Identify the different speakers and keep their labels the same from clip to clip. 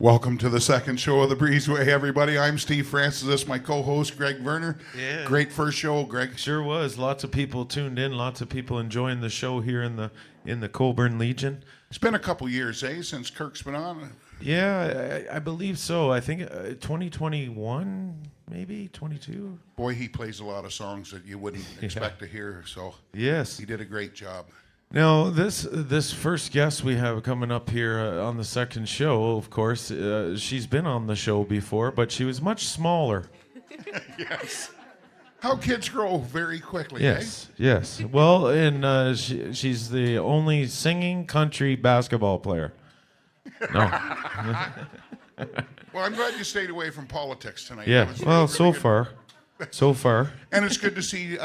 Speaker 1: Welcome to the second show of the Breezeway, everybody. I'm Steve Francis. This is my co-host, Greg Werner.
Speaker 2: Yeah.
Speaker 1: Great first show, Greg.
Speaker 2: Sure was. Lots of people tuned in. Lots of people enjoying the show here in the Colburn Legion.
Speaker 1: It's been a couple years, since Kirk's been on?
Speaker 2: Yeah, I believe so. I think 2021, maybe 22.
Speaker 1: Boy, he plays a lot of songs that you wouldn't expect to hear, so
Speaker 2: yes,
Speaker 1: he did a great job.
Speaker 2: Now, this first guest we have coming up here on the second show, of course, she's been on the show before, but she was much smaller.
Speaker 1: Yes. How kids grow very quickly,
Speaker 2: Yes, yes. Well, and she's the only singing country basketball player. No.
Speaker 1: Well, I'm glad you stayed away from politics tonight.
Speaker 2: Yeah, well, so far.
Speaker 1: And it's good to see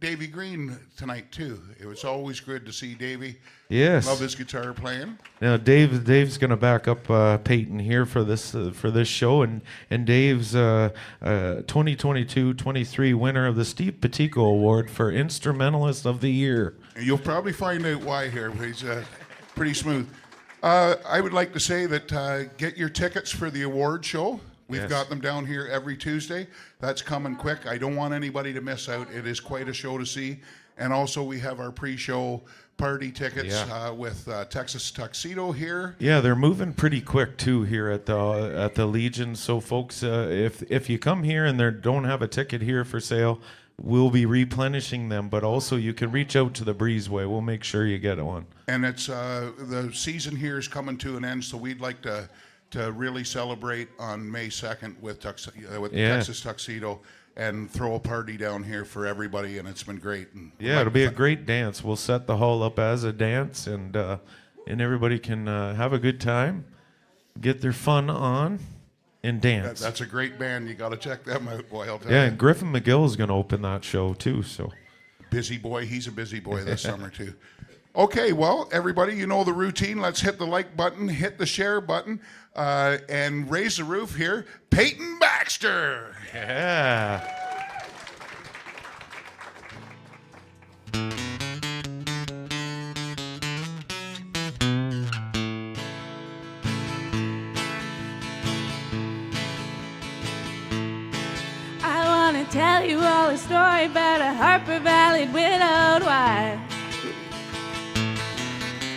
Speaker 1: Davy Green tonight, too. It was always good to see Davy.
Speaker 2: Yes.
Speaker 1: Love his guitar playing.
Speaker 2: Now, Dave's going to back up Peyton here for this show, and Dave's 2022-23 winner of the Steve Petico Award for Instrumentalist of the Year.
Speaker 1: You'll probably find out why here. He's pretty smooth. I would like to say that get your tickets for the award show. We've got them down here every Tuesday. That's coming quick. I don't want anybody to miss out. It is quite a show to see. And also we have our pre-show party tickets with Texas Tuxedo here.
Speaker 2: Yeah, they're moving pretty quick too here at the Legion. So folks, if you come here and they don't have a ticket here for sale, we'll be replenishing them. But also you can reach out to the Breezeway. We'll make sure you get one.
Speaker 1: And it's the season here is coming to an end, so we'd like to really celebrate on May 2nd with Texas Tuxedo and throw a party down here for everybody, and it's been great. And
Speaker 2: it'll be a great dance. We'll set the hall up as a dance, and everybody can have a good time, get their fun on, and dance.
Speaker 1: That's a great band. You got to check them out, boy. I'll tell you.
Speaker 2: And Griffin McGill is going to open that show too. So
Speaker 1: busy boy. He's a busy boy this summer too. Okay, well, everybody, you know the routine. Let's hit the like button, hit the share button, and raise the roof here. Peyton Baxter.
Speaker 2: Yeah.
Speaker 3: I want to tell you all a story about a Harper Valley widowed wife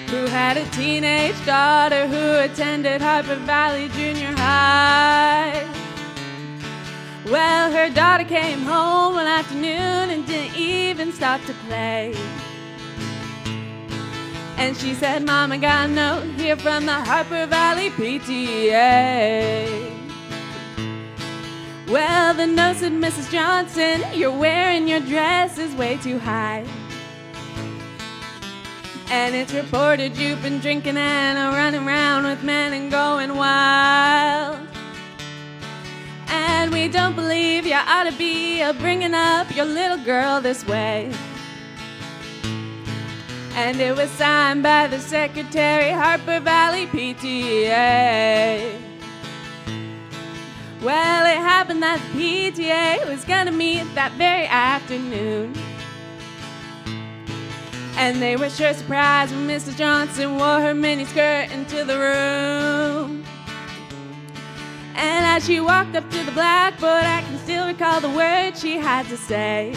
Speaker 3: who had a teenage daughter who attended Harper Valley Junior High. Well, her daughter came home one afternoon and didn't even stop to play. And she said, "Mom, I got a note here from the Harper Valley PTA." Well, the note said, "Mrs. Johnson, you're wearing your dress is way too high. And it's reported you've been drinking and running around with men and going wild. And we don't believe you ought to be bringing up your little girl this way." And it was signed by the Secretary, Harper Valley PTA. Well, it happened that the PTA was gonna meet that very afternoon. And they were sure surprised when Mrs. Johnson wore her miniskirt into the room. And as she walked up to the blackboard, I can still recall the words she had to say.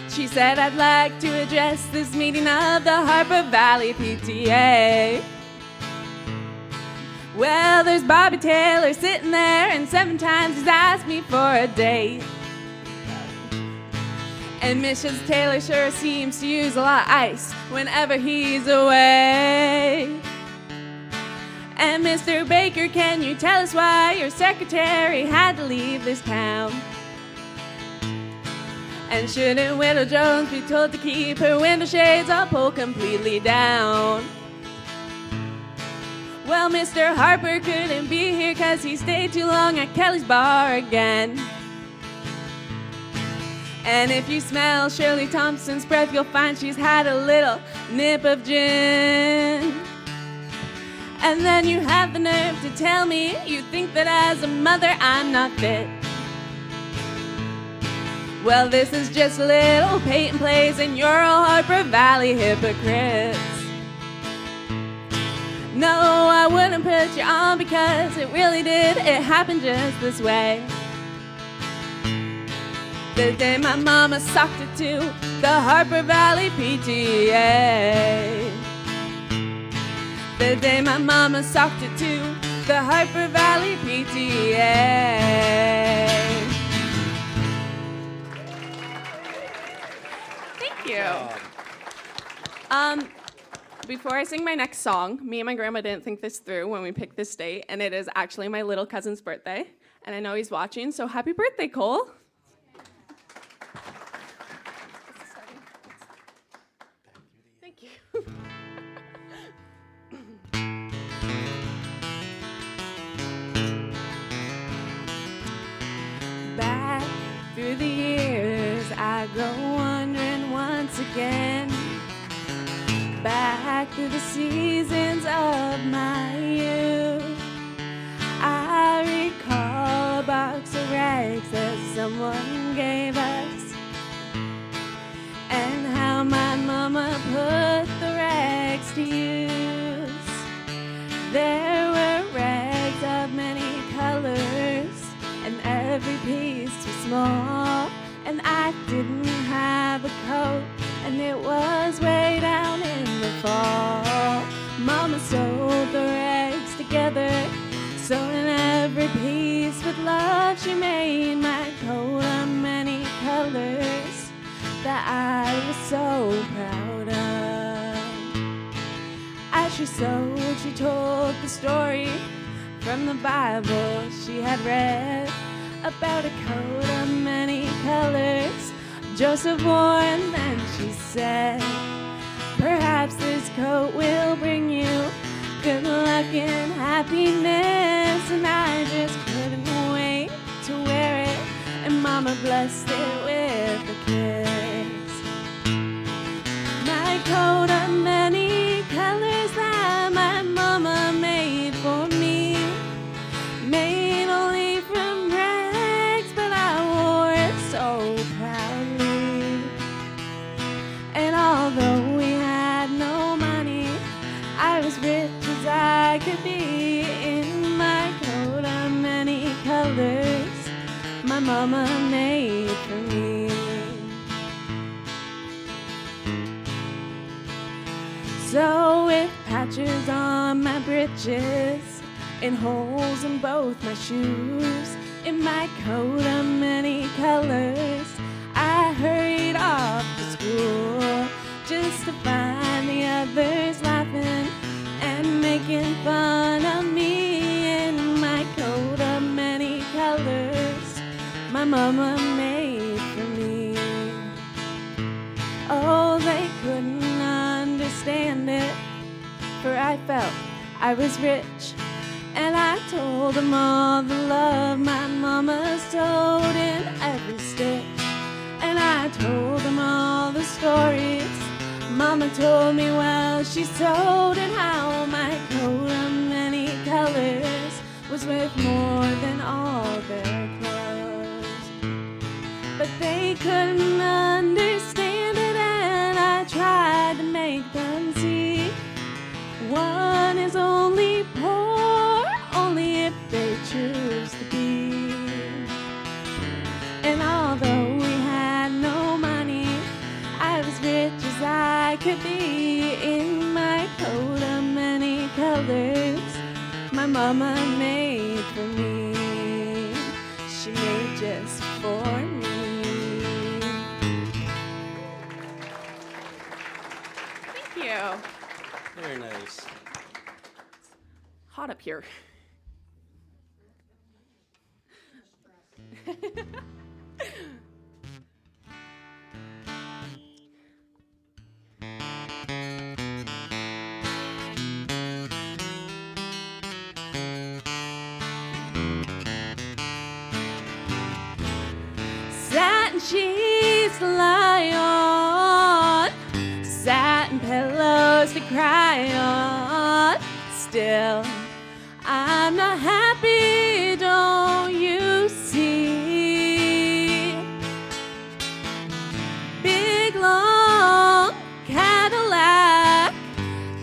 Speaker 3: She said, "I'd like to address this meeting of the Harper Valley PTA. Well, there's Bobby Taylor sitting there, and 7 times he's asked me for a date. And Mrs. Taylor sure seems to use a lot of ice whenever he's away. And Mr. Baker, can you tell us why your secretary had to leave this town? And shouldn't Widow Jones be told to keep her window shades all pulled completely down? Well, Mr. Harper couldn't be here 'cause he stayed too long at Kelly's bar again. And if you smell Shirley Thompson's breath, you'll find she's had a little nip of gin. And then you have the nerve to tell me you think that as a mother I'm not fit. Well, this is just a little Peyton plays and you're all Harper Valley hypocrites. No, I I wouldn't put you on because it really did. It happened just this way. The day my mama socked it to the Harper Valley PTA. The day my mama socked it to the Harper Valley PTA. Thank you. Before I sing my next song, me and my grandma didn't think this through when we picked this date, and it is actually my little cousin's birthday, and I know he's watching, so happy birthday, Cole. Thank you. Back through the years, I go wandering once again. Back through the seasons of my youth, I recall a box of rags that someone gave us, and how my mama put the rags to use. There were rags of many colors, and every piece was small, and I didn't have a coat, and it was way down in the fall. Mama sewed the rags together, sewing every piece with love. She made my coat of many colors that I was so proud of. As she sewed, she told the story from the Bible she had read about a coat of many colors Joseph wore, and then she said, perhaps this coat will bring you good luck and happiness. And I just couldn't wait to wear it, and Mama blessed it with a kiss. My coat of many colors that my mama made for me, made only from rags, but I wore it so proudly. And although we had no money, I was rich as I could be in my coat of many colors my mama made for me. So with patches on my breeches and holes in both my shoes, in my coat of many colors, I hurried off to school just to find the others laughing and making fun of me in my coat of many colors my mama made for me. Oh, they couldn't understand it, for I felt I was rich, and I told them all the love my mama sewed in every stitch. And I told them all the stories Mama told me while she sewed, and how my coat of many colors was worth more than all their clothes. But they couldn't understand it, and I tried to make them see one is only poor only if they choose to be. And although we had no money, I was rich as I could be in my coat of many colors my mama made for me. She made just for me. Thank you.
Speaker 4: Very nice.
Speaker 3: Hot up here. Satin sheets to lie on, satin pillows to cry on. Still, I'm not happy, don't you see? Big long Cadillac,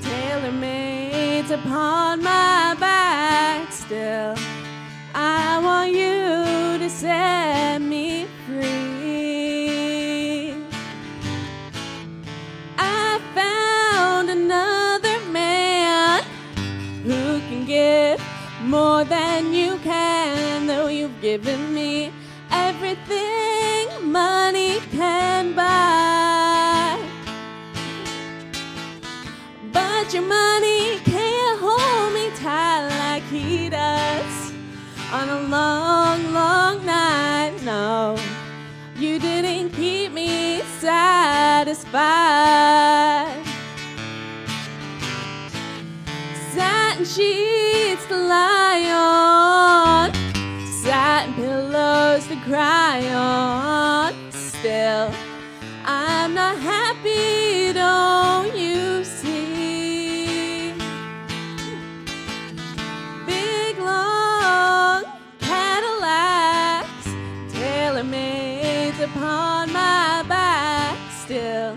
Speaker 3: tailor-made upon my still, I want you to set me free. I found another man who can give more than you can, though you've given me everything money can buy. But your money can't hold me tight like he does on a long, long night. No, you didn't keep me satisfied. Satin sheets to lie on, satin pillows to cry on. Still, I'm not happy, don't you see? Big long Cadillacs, tailor-made upon my back. Still,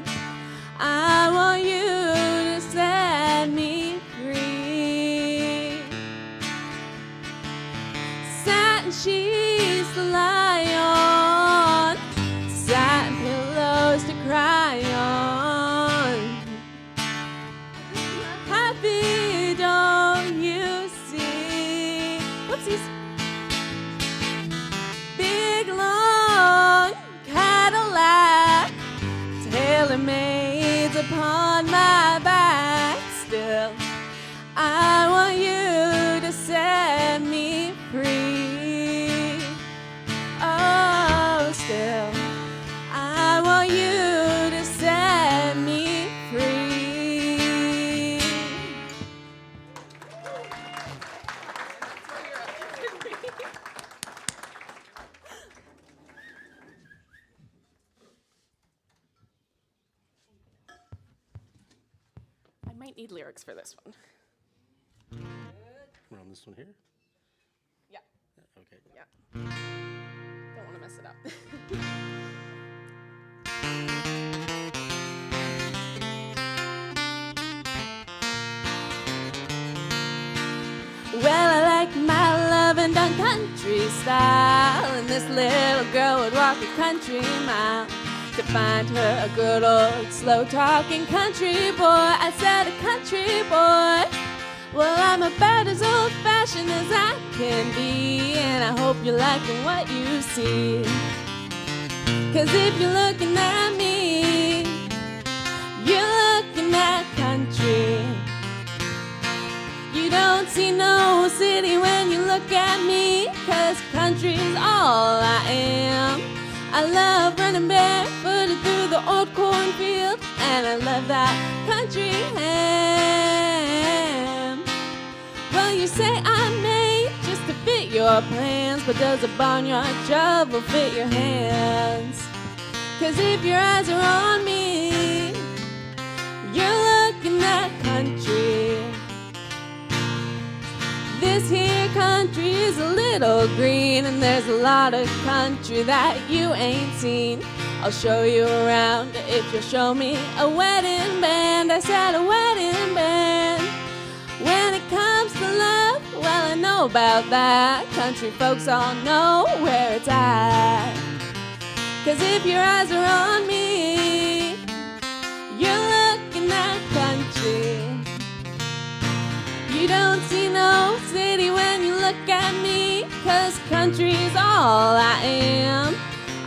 Speaker 3: I want you to set me free. Satin sheets to lie on, satin pillows to cry on. Happy, don't you see? Whoopsies. Big long Cadillac, tailor-made upon my back. Still, I want you to set me free. Oh, still, I want you to set me free. I might need lyrics for this one.
Speaker 4: We're on this one here?
Speaker 3: Yeah.
Speaker 4: Okay.
Speaker 3: Yeah. Don't want to mess it up. Well, I like my lovin' done country style, and this little girl would walk a country mile to find her a good old slow-talking country boy. I said a country boy. Well, I'm about as old-fashioned as I can be, and I hope you're liking what you see. 'Cause if you're looking at me, you're looking at country. You don't see no city when you look at me, 'cause country's all I am. I love running barefooted through the old cornfield, and I love that country ham. Well, you say I'm made just to fit your plans, but does a barnyard shovel fit your hands? 'Cause if your eyes are on me, you're looking at country. This here country is a little green, and there's a lot of country that you ain't seen. I'll show you around if you'll show me a wedding band. I said a wedding band. When it comes to love, well, I know about that. Country folks all know where it's at. 'Cause if your eyes are on me, you're looking at country. You don't see no city when you look at me, 'cause country's all I am.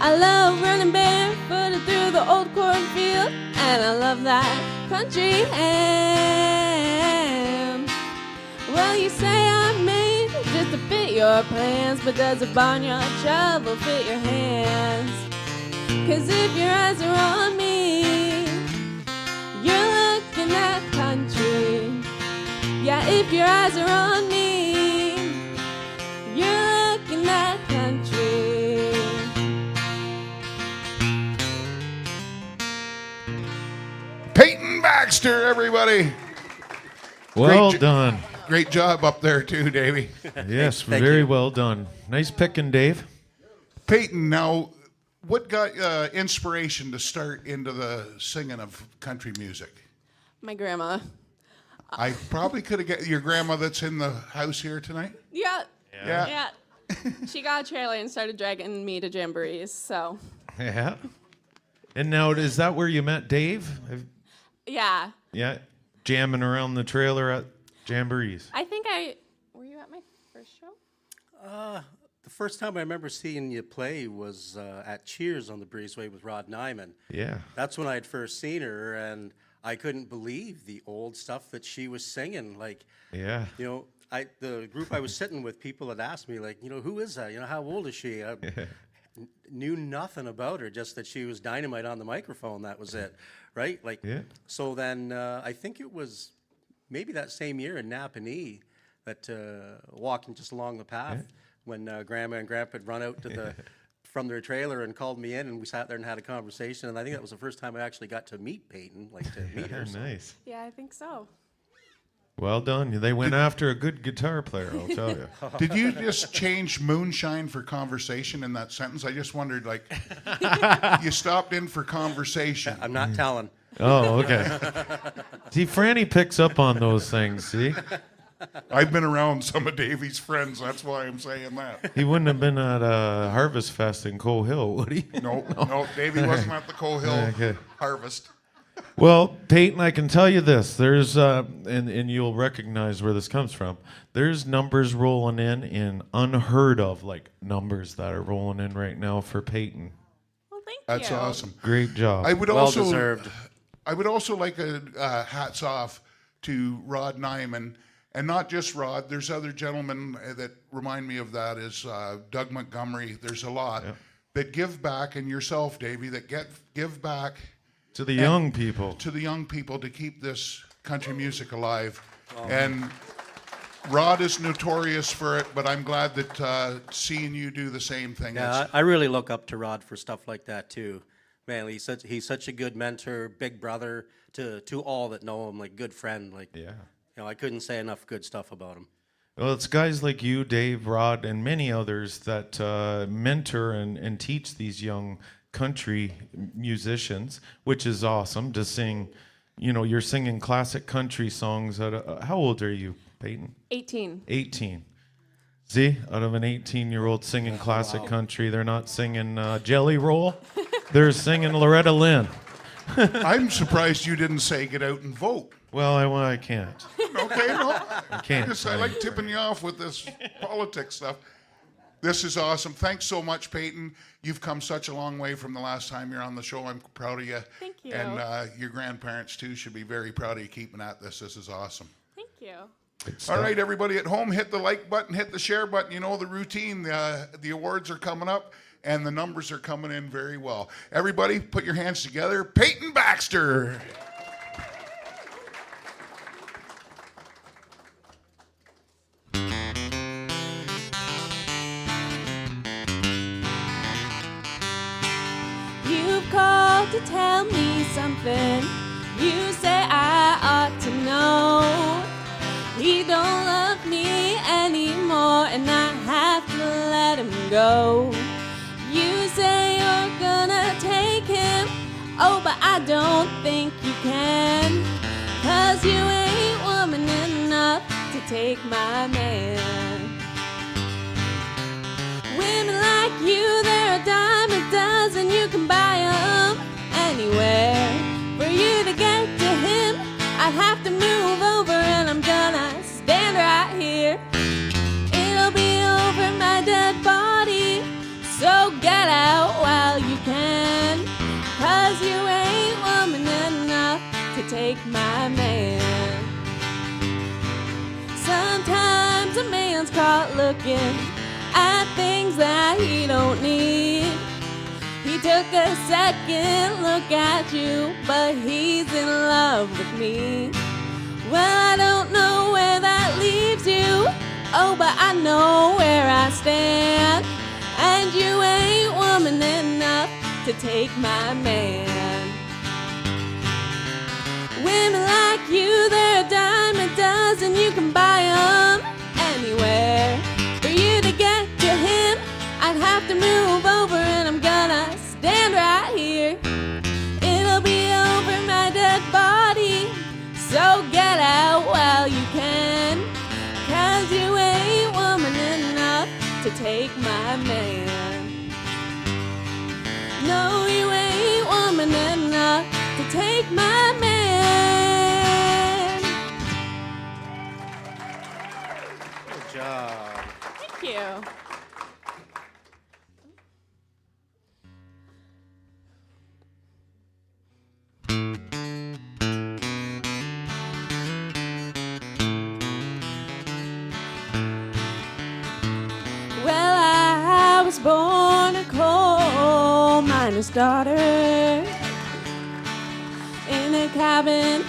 Speaker 3: I love running barefooted through the old cornfield, and I love that country ham. Well, you say I'm made just to fit your plans, but does a barnyard shovel fit your hands? 'Cause if your eyes are on me, you're looking at country. Yeah, if your eyes are on me, you're looking at country.
Speaker 1: Peyton Baxter, everybody.
Speaker 2: Well
Speaker 1: Great
Speaker 2: done.
Speaker 1: Great job up there too, Davey.
Speaker 2: Yes,
Speaker 4: Thank
Speaker 2: very
Speaker 4: you.
Speaker 2: well done. Nice picking, Dave.
Speaker 1: Peyton, now, what got inspiration to start into the singing of country music?
Speaker 3: My grandma.
Speaker 1: I probably could have get your grandma that's in the house here tonight.
Speaker 3: Yeah.
Speaker 1: Yeah.
Speaker 3: Yeah. She got a trailer and started dragging me to jamborees, so.
Speaker 2: Yeah. And now, is that where you met Dave?
Speaker 3: Yeah.
Speaker 2: Yeah. Jamming around the trailer at jamborees.
Speaker 3: Were you at my first show?
Speaker 4: The first time I remember seeing you play was at Cheers on the Breezeway with Rod Nyman.
Speaker 2: Yeah.
Speaker 4: That's when I had first seen her, and I couldn't believe the old stuff that she was singing. Like,
Speaker 2: Yeah.
Speaker 4: you know, the group I was sitting with, people had asked me, like, you know, who is that? You know, how old is she? I knew nothing about her, just that she was dynamite on the microphone. That was it, right? Like,
Speaker 2: Yeah.
Speaker 4: so then I think it was maybe that same year in Napanee that walking just along the path when Grandma and Grandpa had run out to the from their trailer and called me in, and we sat there and had a conversation. And I think that was the first time I actually got to meet Peyton, like to meet her. So.
Speaker 2: Nice.
Speaker 3: Yeah, I think so.
Speaker 2: Well done. They went after a good guitar player, I'll tell you.
Speaker 1: Did you just change moonshine for conversation in that sentence? I just wondered, like, you stopped in for conversation.
Speaker 4: I'm not telling.
Speaker 2: Oh, okay. See, Franny picks up on those things, see?
Speaker 1: I've been around some of Davey's friends. That's why I'm saying that.
Speaker 2: He wouldn't have been at Harvest Fest in Coal Hill, would he?
Speaker 1: No, Davey wasn't at the Coal Hill
Speaker 2: Okay.
Speaker 1: Harvest.
Speaker 2: Well, Peyton, I can tell you this. There's, and you'll recognize where this comes from. There's numbers rolling in unheard of, like, numbers that are rolling in right now for Peyton.
Speaker 3: Well, thank you.
Speaker 1: That's awesome.
Speaker 2: Great job.
Speaker 1: I would
Speaker 4: Well
Speaker 1: also,
Speaker 4: deserved.
Speaker 1: I would also like a hats off to Rod Nyman, and not just Rod. There's other gentlemen that remind me of that. Is Doug Montgomery. There's a lot that give back, and yourself, Davey, that give back
Speaker 2: to the young people.
Speaker 1: to the young people to keep this country music alive. And Rod is notorious for it, but I'm glad that seeing you do the same thing.
Speaker 4: Yeah, I really look up to Rod for stuff like that too. Man, he's such a good mentor, big brother to all that know him, like good friend. Like,
Speaker 2: Yeah.
Speaker 4: you know, I couldn't say enough good stuff about him.
Speaker 2: Well, it's guys like you, Dave, Rod, and many others that mentor and teach these young country musicians, which is awesome to sing. You know, you're singing classic country songs. How old are you, Peyton?
Speaker 3: 18.
Speaker 2: 18. See, out of an 18-year-old singing classic country, they're not singing Jelly Roll. They're singing Loretta Lynn.
Speaker 1: I'm surprised you didn't say get out and vote.
Speaker 2: Well, I can't.
Speaker 1: Okay, no.
Speaker 2: I can't.
Speaker 1: I like tipping you off with this politics stuff. This is awesome. Thanks so much, Peyton. You've come such a long way from the last time you're on the show. I'm proud of you.
Speaker 3: Thank you.
Speaker 1: And your grandparents, too, should be very proud of you keeping at this. This is awesome.
Speaker 3: Thank you.
Speaker 1: All right, everybody at home, hit the like button, hit the share button. You know the routine. The awards are coming up, and the numbers are coming in very well. Everybody, put your hands together. Peyton Baxter.
Speaker 3: You've called to tell me something. You say I ought to know. He don't love me anymore, and I have to let him go. You say you're gonna take him, oh, but I don't think you can. 'Cause you ain't woman enough to take my man. Women like you, they're a dime a dozen. You can buy them anywhere. For you to get to him, I'd have to move over, and I'm gonna stand right here. It'll be over my dead body, so get out while you can. 'Cause you ain't woman enough to take my man. Sometimes a man's caught looking at things that he don't need. He took a second look at you, but he's in love with me. Well, I don't know where that leaves you, oh, but I know where I stand. And you ain't woman enough to take my man. Women like you, they're a dime a dozen. You can buy them anywhere. For you to get to him, I'd have to move over, and I'm gonna stand right here. It'll be over my dead body, so get out while to take my man. No, you ain't woman enough to take my man.
Speaker 4: Good job.
Speaker 3: Thank you. Well, I was born a coal miner's daughter in a cabin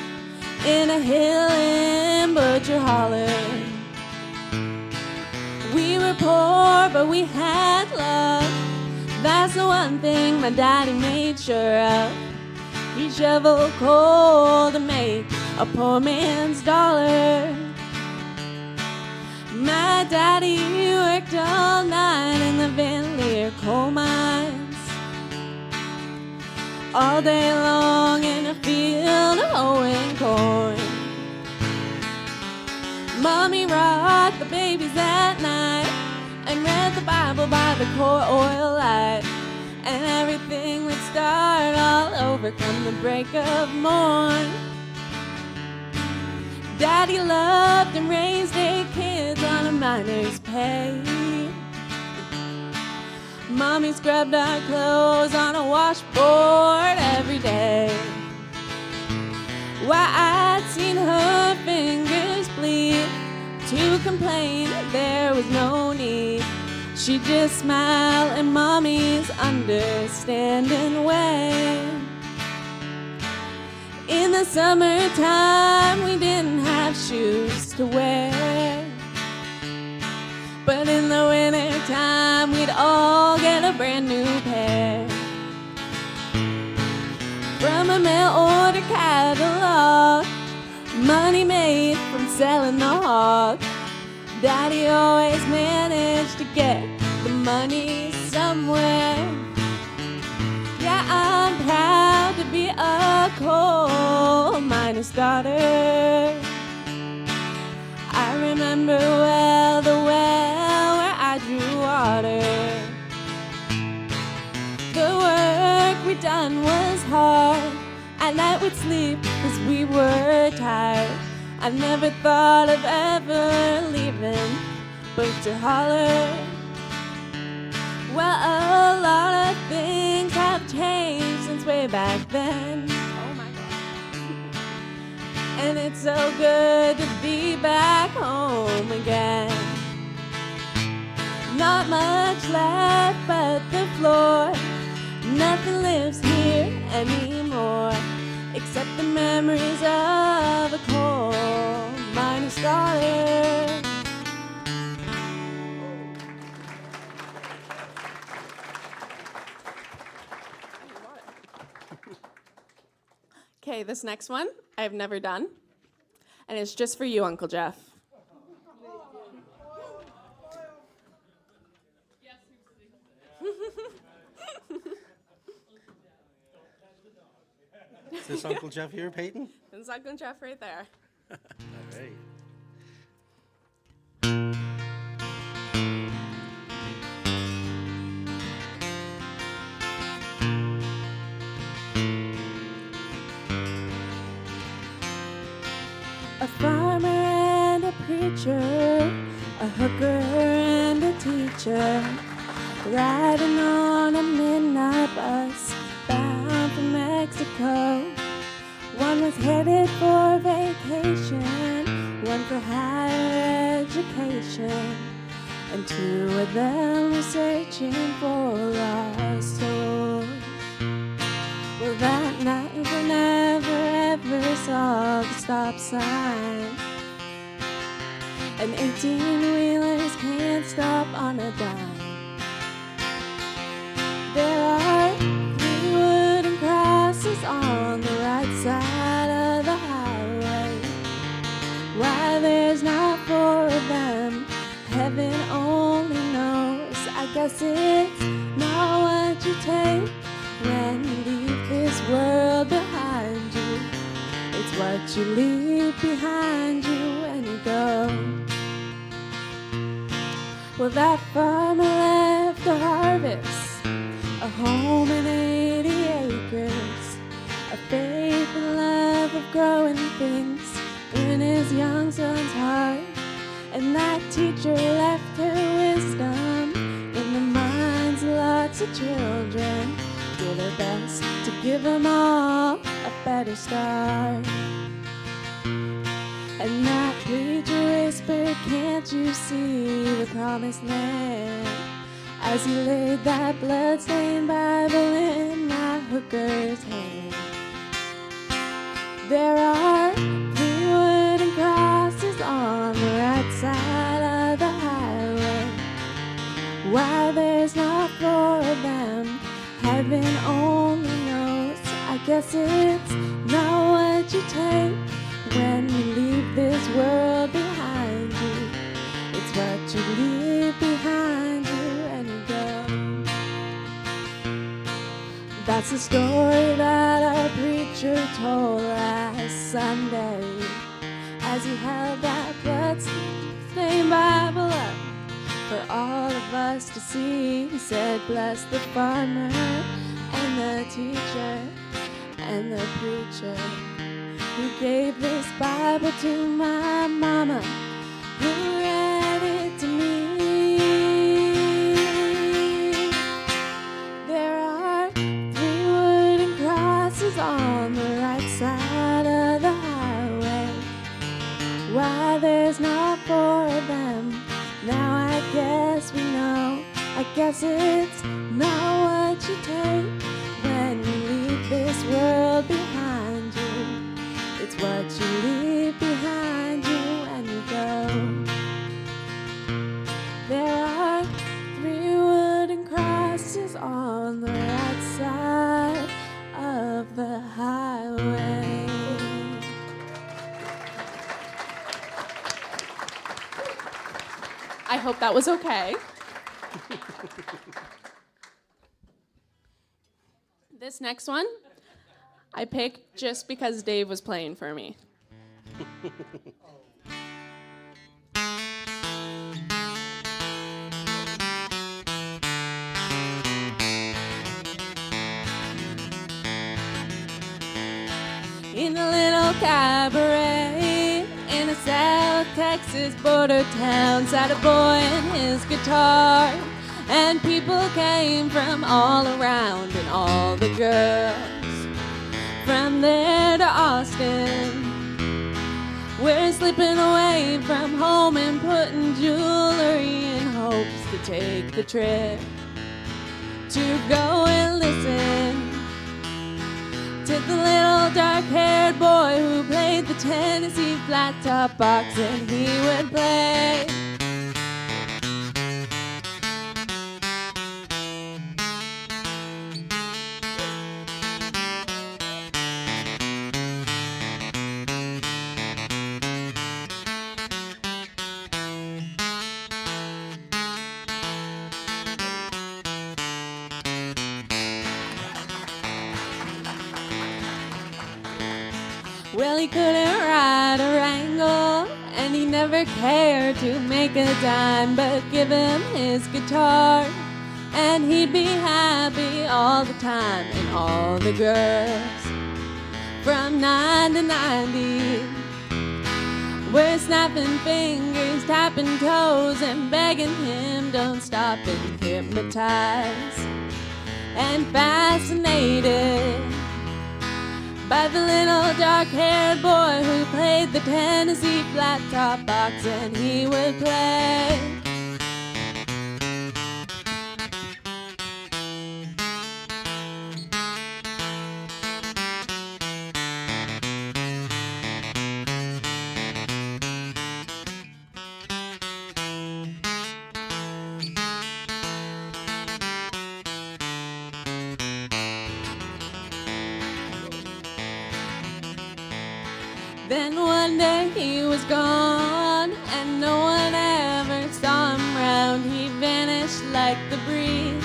Speaker 3: in a hill in Butcher Holler. We were poor, but we had love. That's the one thing my daddy made sure of. He shoveled coal to make a poor man's dollar. My daddy worked all night in the Van Leer coal mines, all day long in a field of hoeing corn. Mommy rocked the babies at night and read the Bible by the core oil light, and everything would start all over come the break of morn. Daddy loved and raised 8 kids on a miner's pay. Mommy scrubbed our clothes on a washboard every day. Why, I'd seen her fingers bleed. To complain, there was no need. She'd just smile in Mommy's understanding way. In the summertime, we didn't have shoes to wear, but in the wintertime, we'd all get a brand new pair. From a mail order catalog, money made from selling the hog, Daddy always managed to get the money somewhere. Yeah, I'm proud to be a coal miner's daughter. I remember well the well where I drew water. The work we done was hard. At night we'd sleep cause we were tired. I never thought of ever leaving Butcher Holler. Well, a lot of things have changed since way back then. Oh my God. And it's so good to be back home again. Not much left but the floor. Nothing lives here anymore except the memories of a coal miner's daughter. Okay, this next one I've never done, and it's just for you, Uncle Jeff.
Speaker 4: Is this Uncle Jeff here, Peyton?
Speaker 3: It's Uncle Jeff right there.
Speaker 4: All right.
Speaker 3: A farmer and a preacher, a hooker and a teacher, riding on a midnight bus bound for Mexico. One was headed for vacation, one for higher education, and 2 of them were searching for lost souls. Well, that night we never ever saw the stop sign, and 18-wheelers can't stop on a dime. There are 3 wooden crosses on the right side of the highway. Why there's not 4 of them, heaven only knows. I guess it's not what you take when you leave this world behind you. It's what you leave behind you when you go. Well, that farmer left to harvest a home and 80 acres, a faith and love of growing things in his young son's heart. And that teacher left her wisdom in the minds of lots of children, did her best to give them all a better start. And that preacher whispered, can't you see the promised land? As he laid that bloodstained Bible in that hooker's hand. There are 3 wooden crosses on the right side of the highway. Why there's not 4 of them, heaven only knows. I guess it's not what you take when you leave this world behind you. It's what you leave behind you when you go. That's the story that our preacher told last Sunday, as he held that bloodstained Bible up for all of us to see. He said, bless the farmer and the teacher and the preacher who gave this Bible to my mama, who read it to me. There are 3 wooden crosses on the right side of the highway. Why there's not 4 of them, now I guess we know. I guess it's not what you take when you leave this world behind you. It's what you leave behind you when you go. There are 3 wooden crosses on the right side of the highway. I hope that was okay. This next one I picked just because Dave was playing for me. In a little cabaret in a South Texas border town sat a boy and his guitar, and people came from all around, and all the girls from there to Austin we're slipping away from home and putting jewelry in hopes to take the trip to go and listen to the little dark-haired boy who played the Tennessee flat top box, and he would play. Well, he couldn't ride a wrangle, and he never cared to make a dime, but give him his guitar, and he'd be happy all the time. And all the girls from 9 to 90 were snapping fingers, tapping toes, and begging him, don't stop, and hypnotized and fascinated by the little dark-haired boy who played the Tennessee flat top box, and he would play. Then one day he was gone, and no one ever saw him round. He vanished like the breeze.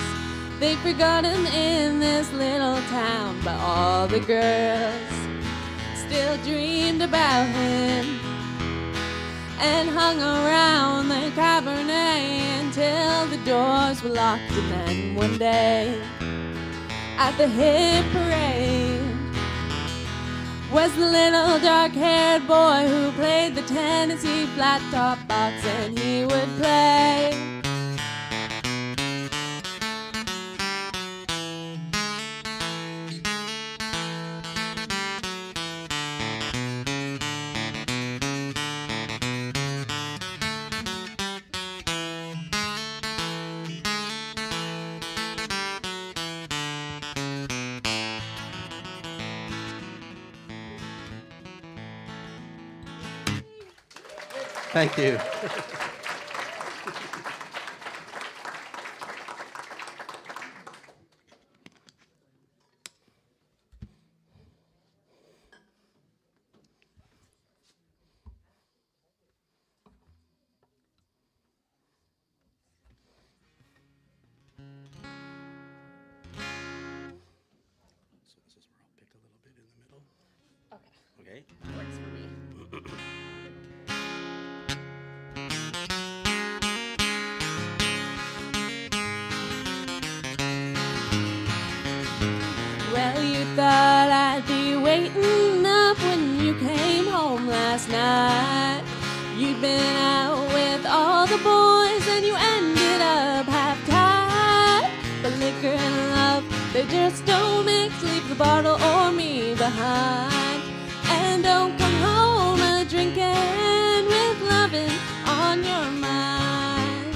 Speaker 3: They forgot him in this little town, but all the girls still dreamed about him and hung around the Cabernet until doors were locked, and then one day at the hit parade was the little dark-haired boy who played the Tennessee flat top box, and he would play.
Speaker 4: Thank you. So this is where I'll pick a little bit in the middle. Okay.
Speaker 3: Works for me. Well, you thought I'd be waiting up when you came home last night. You'd been out with all the boys and you ended up half-tied. But liquor and love, they just don't mix. Leave the bottle or me behind. And don't come home a-drinking with loving on your mind.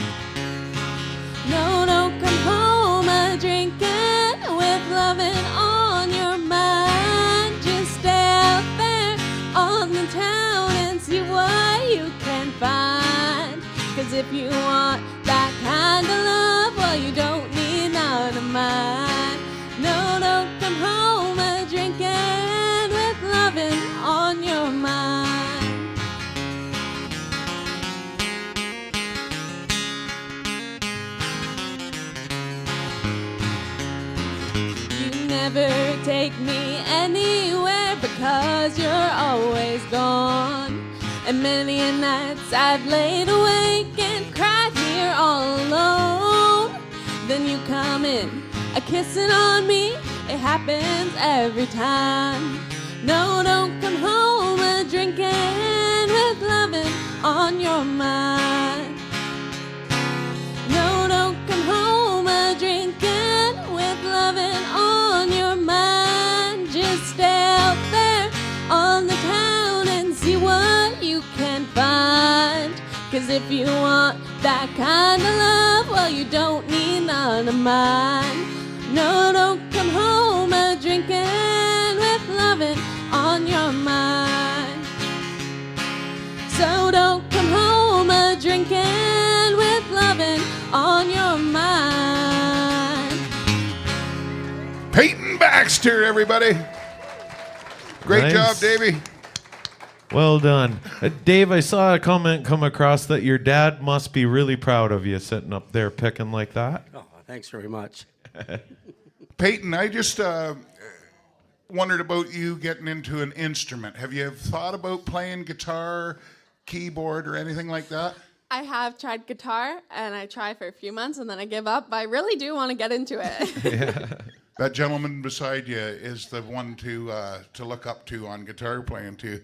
Speaker 3: No, don't come home a-drinking with loving on your mind. Just stay out there on the town and see what you can find. 'Cause if you want that kind of love, well, you don't need none of mine. No, don't come home a-drinking with loving on your mind. You never take me anywhere because you're always gone. And many a nights I've laid awake and cried here all alone. Then you come in, a-kissing on me, it happens every time. No, don't come home a-drinking with loving on your mind. No, don't come home a-drinking with loving on your mind. Just stay out there on the town and see what you can find. 'Cause if you want that kind of love, well, you don't need none of mine. No, don't come home a-drinking with loving on your mind. So don't come home a-drinking with loving on your mind.
Speaker 1: Peyton Baxter, everybody. Great
Speaker 2: Nice.
Speaker 1: job, Davey.
Speaker 2: Well done. Dave, I saw a comment come across that your dad must be really proud of you sitting up there picking like that.
Speaker 4: Oh, thanks very much.
Speaker 1: Peyton, I just wondered about you getting into an instrument. Have you thought about playing guitar, keyboard, or anything like that?
Speaker 3: I have tried guitar, and I tried for a few months, and then I give up, but I really do want to get into it.
Speaker 1: That gentleman beside you is the one to look up to on guitar playing too.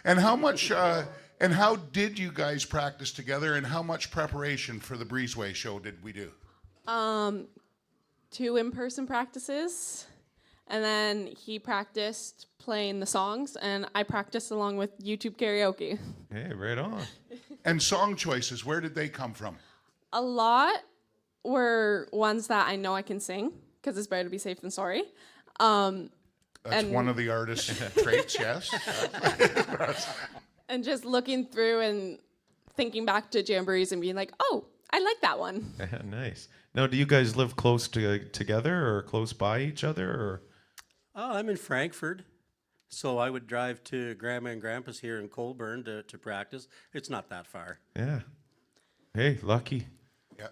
Speaker 1: And how much and how did you guys practice together, and how much preparation for the Breezeway show did we do?
Speaker 3: 2 in-person practices, and then he practiced playing the songs, and I practiced along with YouTube karaoke.
Speaker 2: Hey, right on.
Speaker 1: And song choices, where did they come from?
Speaker 3: A lot were ones that I know I can sing, because it's better to be safe than sorry.
Speaker 1: That's one of the artist's traits, yes.
Speaker 3: And just looking through and thinking back to jamborees and being like, oh, I like that one.
Speaker 2: Nice. Now, do you guys live close together or close by each other? Or?
Speaker 4: Oh, I'm in Frankfurt, so I would drive to Grandma and Grandpa's here in Colburn to practice. It's not that far.
Speaker 2: Yeah. Hey, lucky.
Speaker 1: Yeah.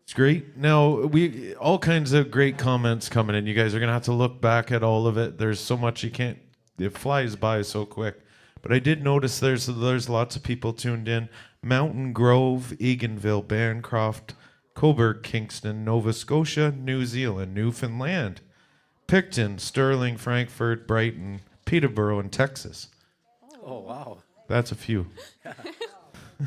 Speaker 2: It's great. Now, we all kinds of great comments coming in. You guys are going to have to look back at all of it. There's so much you can't, it flies by so quick. But I did notice there's lots of people tuned in. Mountain Grove, Eganville, Bancroft, Coburg, Kingston, Nova Scotia, New Zealand, Newfoundland, Picton, Sterling, Frankfurt, Brighton, Peterborough, and Texas.
Speaker 4: Oh, wow.
Speaker 2: That's a few.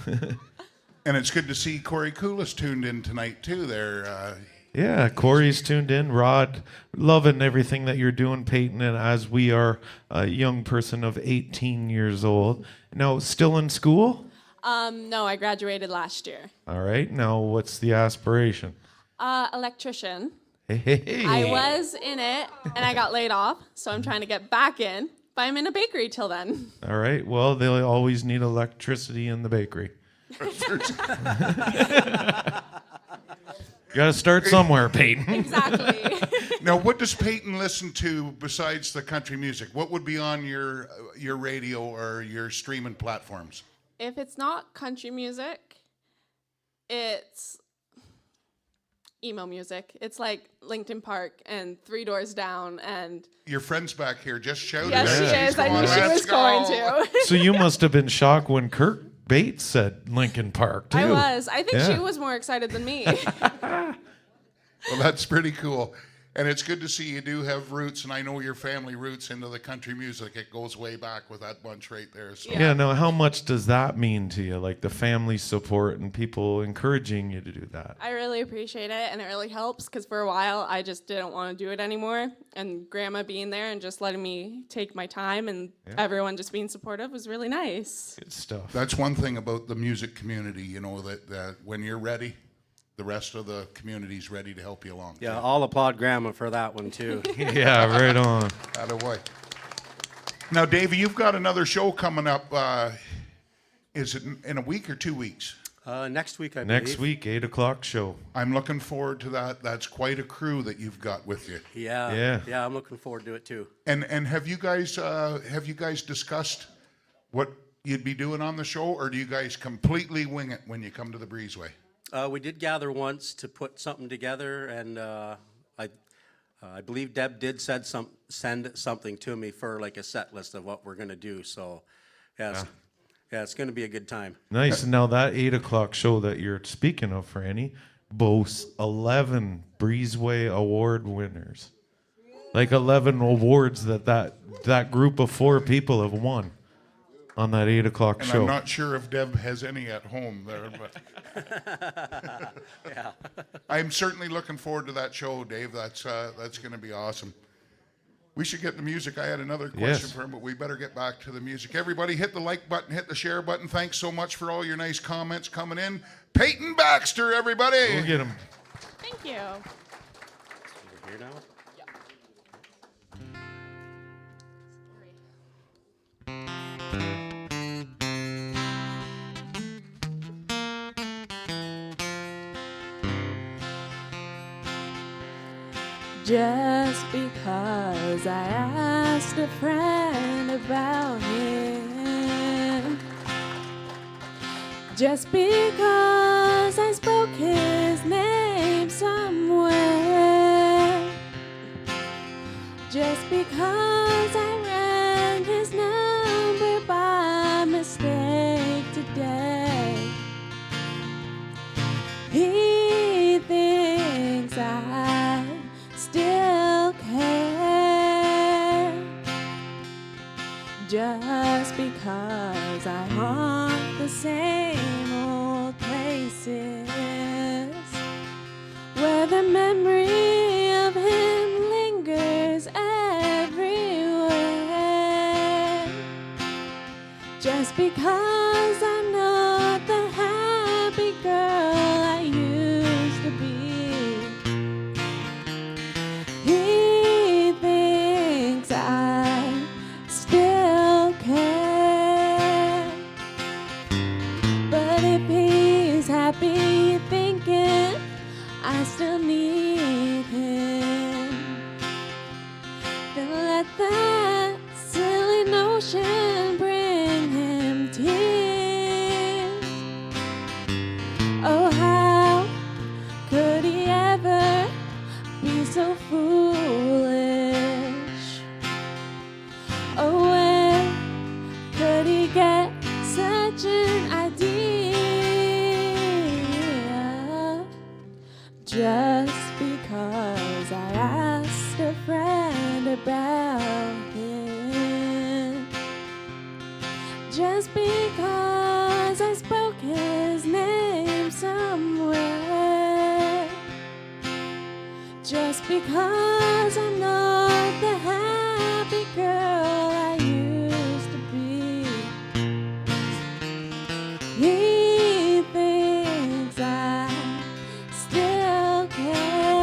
Speaker 1: And it's good to see Corey Coolis tuned in tonight too. There,
Speaker 2: Yeah, Corey's tuned in. Rod, loving everything that you're doing, Peyton, and as we are a young person of 18 years old. Now, still in school?
Speaker 3: No, I graduated last year.
Speaker 2: All right. Now, what's the aspiration?
Speaker 3: Electrician.
Speaker 2: Hey.
Speaker 3: I was in it, and I got laid off, so I'm trying to get back in. But I'm in a bakery till then.
Speaker 2: All right. Well, they'll always need electricity in the bakery. You got to start somewhere, Peyton.
Speaker 3: Exactly.
Speaker 1: now, what does Peyton listen to besides the country music? What would be on your radio or your streaming platforms?
Speaker 3: If it's not country music, it's emo music. It's like Linkin Park and Three Doors Down and...
Speaker 1: Your friend's back here just shouted.
Speaker 3: Yes, she is. I knew she was going to.
Speaker 2: So you must have been shocked when Kurt Bates said Linkin Park, too.
Speaker 3: I was. I think
Speaker 2: Yeah.
Speaker 3: she was more excited than me.
Speaker 1: Well, that's pretty cool. And it's good to see you do have roots, and I know your family roots into the country music. It goes way back with that bunch right there. So.
Speaker 2: Yeah, now how much does that mean to you? Like the family support and people encouraging you to do that?
Speaker 3: I really appreciate it, and it really helps because for a while I just didn't want to do it anymore. And Grandma being there and just letting me take my time and everyone just being supportive was really nice.
Speaker 2: Good stuff.
Speaker 1: That's one thing about the music community, you know, that when you're ready, the rest of the community's ready to help you along.
Speaker 4: Yeah, I'll applaud Grandma for that one, too.
Speaker 2: Yeah, right on.
Speaker 1: Attaboy. Now, Davey, you've got another show coming up. Is it in a week or 2 weeks?
Speaker 4: Next week, I believe.
Speaker 2: Next week, 8 o'clock show.
Speaker 1: I'm looking forward to that. That's quite a crew that you've got with you.
Speaker 4: Yeah, I'm looking forward to it, too.
Speaker 1: And have you guys discussed what you'd be doing on the show, or do you guys completely wing it when you come to the Breezeway?
Speaker 4: We did gather once to put something together, and I believe Deb did send something to me for like a set list of what we're going to do. So, it's going to be a good time.
Speaker 2: Nice. Now that 8 o'clock show that you're speaking of, Franny, boasts 11 Breezeway Award winners. Like 11 awards that group of 4 people have won on that 8 o'clock
Speaker 1: And
Speaker 2: show.
Speaker 1: I'm not sure if Deb has any at home there, but I'm certainly looking forward to that show, Dave. That's going to be awesome. We should get the music. I had another question for him, but we better get back to the music. Everybody hit the like button, hit the share button. Thanks so much for all your nice comments coming in. Peyton Baxter, everybody.
Speaker 2: We'll get him.
Speaker 3: Thank you.
Speaker 4: Over here now?
Speaker 3: Just because I asked a friend about him, just because I spoke his name somewhere, just because I ran his number by mistake today, he thinks I still care. Just because I haunt the same old places where the memory of him lingers everywhere. Just because I'm not the happy girl I used to be, he thinks I still care. But if he's happy thinking I still need him, then let that silly notion bring him tears. Oh, how could he ever be so foolish? Oh, where could he get such an idea? just because I asked a friend about him, just because I spoke his name somewhere, just because I'm not the happy girl I used to be. He thinks I still care.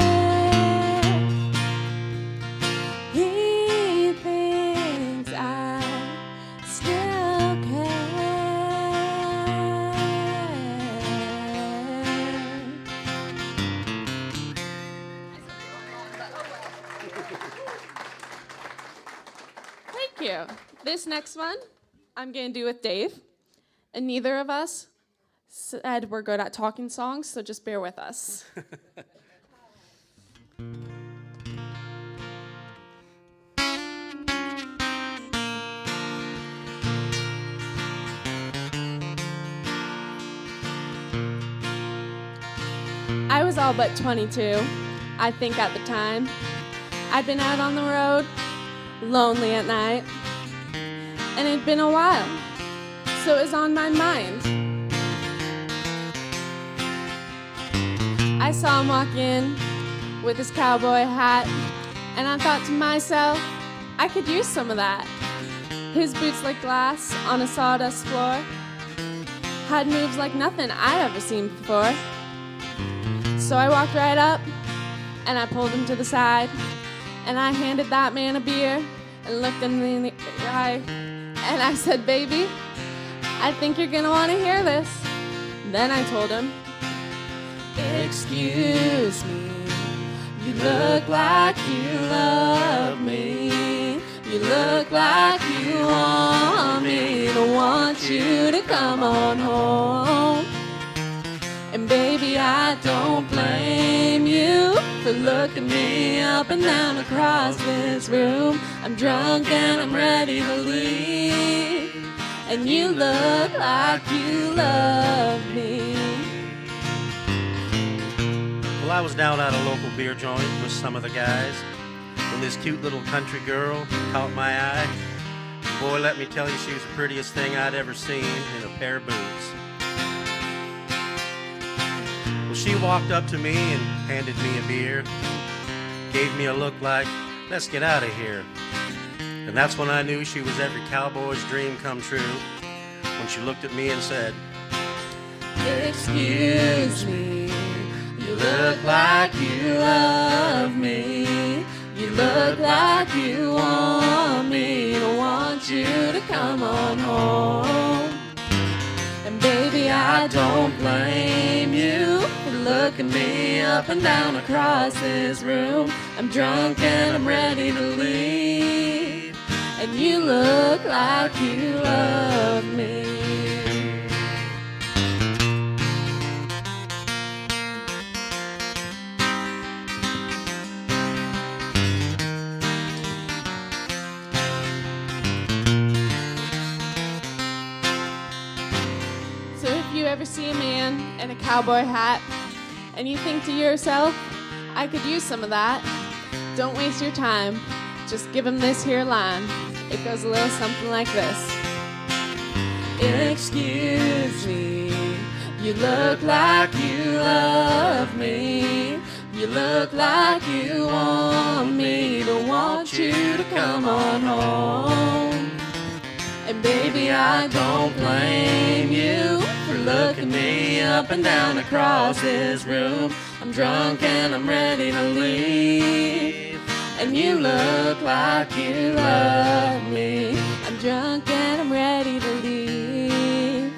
Speaker 3: He thinks I still care. Thank you. This next one I'm going to do with Dave. And neither of us said we're good at talking songs, so just bear with us. I was all but 22, I think at the time. I'd been out on the road, lonely at night, and it'd been a while, so it was on my mind. I saw him walk in with his cowboy hat, and I thought to myself, I could use some of that. His boots like glass on a sawdust floor had moves like nothing I'd ever seen before. So I walked right up, and I pulled him to the side, and I handed that man a beer and looked him in the eye, and I said, baby, I think you're gonna want to hear this. Then I told him, excuse me, you look like you love me. You look like you want me to want you to come on home. And baby, I don't blame you for looking me up and down across this room. I'm drunk and I'm ready to leave, and you look like you love me.
Speaker 4: Well, I was down at a local beer joint with some of the guys when this cute little country girl caught my eye. Boy, let me tell you, she was the prettiest thing I'd ever seen in a pair of boots. Well, she walked up to me and handed me a beer, gave me a look like, let's get out of here. And that's when I knew she was every cowboy's dream come true, when she looked at me and said, excuse me, you look like you love me. You look like you want me to want you to come on home. And baby, I don't blame you for looking me up and down across this room. I'm drunk and I'm ready to leave, and you look like you love me. Ever see a man in a cowboy hat and you think to yourself, I could use some of that? Don't waste your time, just give him this here line. It goes a little something like this. Excuse me, you look like you love me. You look like you want me to want you to come on home. And baby, I don't blame you for looking me up and down across this room. I'm drunk and I'm ready to leave, and you look like you love me. I'm drunk and I'm ready to leave,